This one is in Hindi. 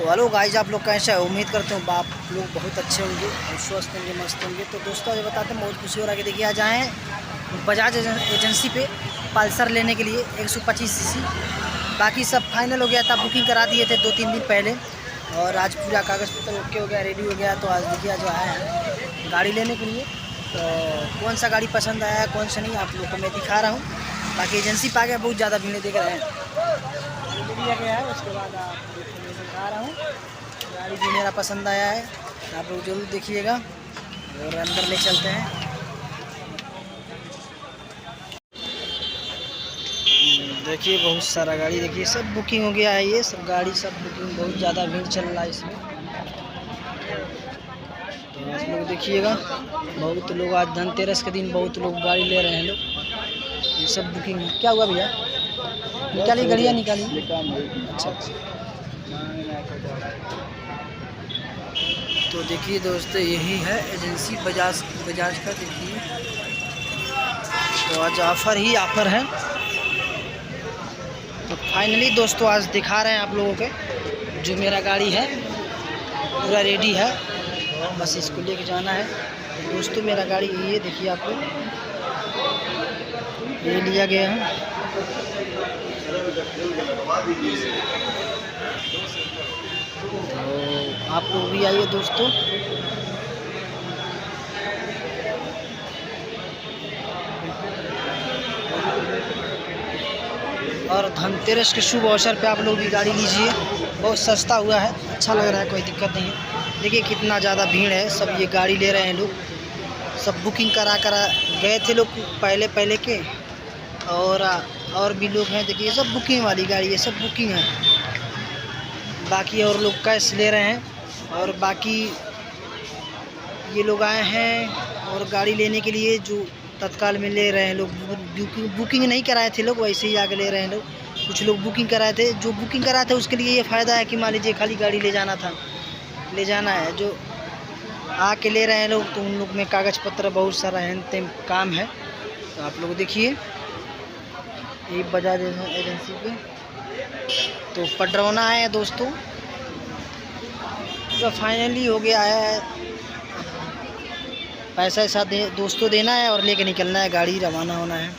तो हेलो गाइस, आप लोग कैसे हैं? उम्मीद करते हो आप लोग बहुत अच्छे होंगे और स्वस्थ होंगे, मस्त होंगे। तो दोस्तों ये बताते हैं, बहुत खुशी हो रहा है कि देखिए आज आए हैं बजाज एजेंसी पे पल्सर लेने के लिए 125 सीसी। बाकी सब फाइनल हो गया था, बुकिंग करा दिए थे 2-3 दिन पहले और आज पूरा कागज़ पत्र ओके हो गया, रेडी हो गया। तो आज देखिए आज आए हैं गाड़ी लेने के लिए। तो कौन सा गाड़ी पसंद आया कौन सा नहीं आप लोग को मैं दिखा रहा हूँ। बाकी एजेंसी पे आ गया, बहुत ज़्यादा भीड़ देख रहे हैं, दिया गया है। उसके बाद आप मैं दिखा रहा हूँ गाड़ी जो मेरा पसंद आया है, आप लोग ज़रूर देखिएगा और अंदर ले चलते हैं। देखिए बहुत सारा गाड़ी, देखिए सब बुकिंग हो गया है, ये सब गाड़ी सब बुकिंग, बहुत ज़्यादा भीड़ चल रहा है इसमें। तो आप लोग देखिएगा, बहुत लोग आज धनतेरस के दिन बहुत लोग गाड़ी ले रहे हैं लोग, ये सब बुकिंग है। क्या हुआ भैया? निकाली गाड़ियाँ निकाली। अच्छा। तो देखिए दोस्तों यही है एजेंसी बजाज का। देखिए तो आज ऑफ़र ही ऑफ़र है। तो फाइनली दोस्तों आज दिखा रहे हैं आप लोगों के, जो मेरा गाड़ी है पूरा रेडी है, बस इसको लेके जाना है। तो दोस्तों मेरा गाड़ी ये देखिए, आपको ये लिया गया है। तो आप लोग भी आइए दोस्तों। और धनतेरस के शुभ अवसर पे आप लोग भी गाड़ी लीजिए, बहुत सस्ता हुआ है, अच्छा लग रहा है, कोई दिक्कत नहीं है। देखिए कितना ज़्यादा भीड़ है, सब ये गाड़ी ले रहे हैं लोग, सब बुकिंग करा गए थे लोग पहले के, और भी लोग हैं। देखिए सब बुकिंग वाली गाड़ी है, सब बुकिंग है। बाकी और लोग कैश ले रहे हैं, और बाकी ये लोग आए हैं और गाड़ी लेने के लिए जो तत्काल में ले रहे हैं लोग। बुकिंग नहीं कराए थे लोग, वैसे ही आके ले रहे हैं लोग। कुछ लोग बुकिंग कराए थे, जो बुकिंग कराए थे उसके लिए ये फ़ायदा है कि मान लीजिए खाली गाड़ी ले जाना है, जो आके ले रहे हैं लोग, तो उन लोग में कागज़ पत्र बहुत सारा है, काम है। तो आप लोग देखिए ये बजाज एजेंसी पे तो पडरौना है दोस्तों, तो फाइनली हो गया है। पैसा ऐसा दोस्तों देना है और लेके निकलना है, गाड़ी रवाना होना है।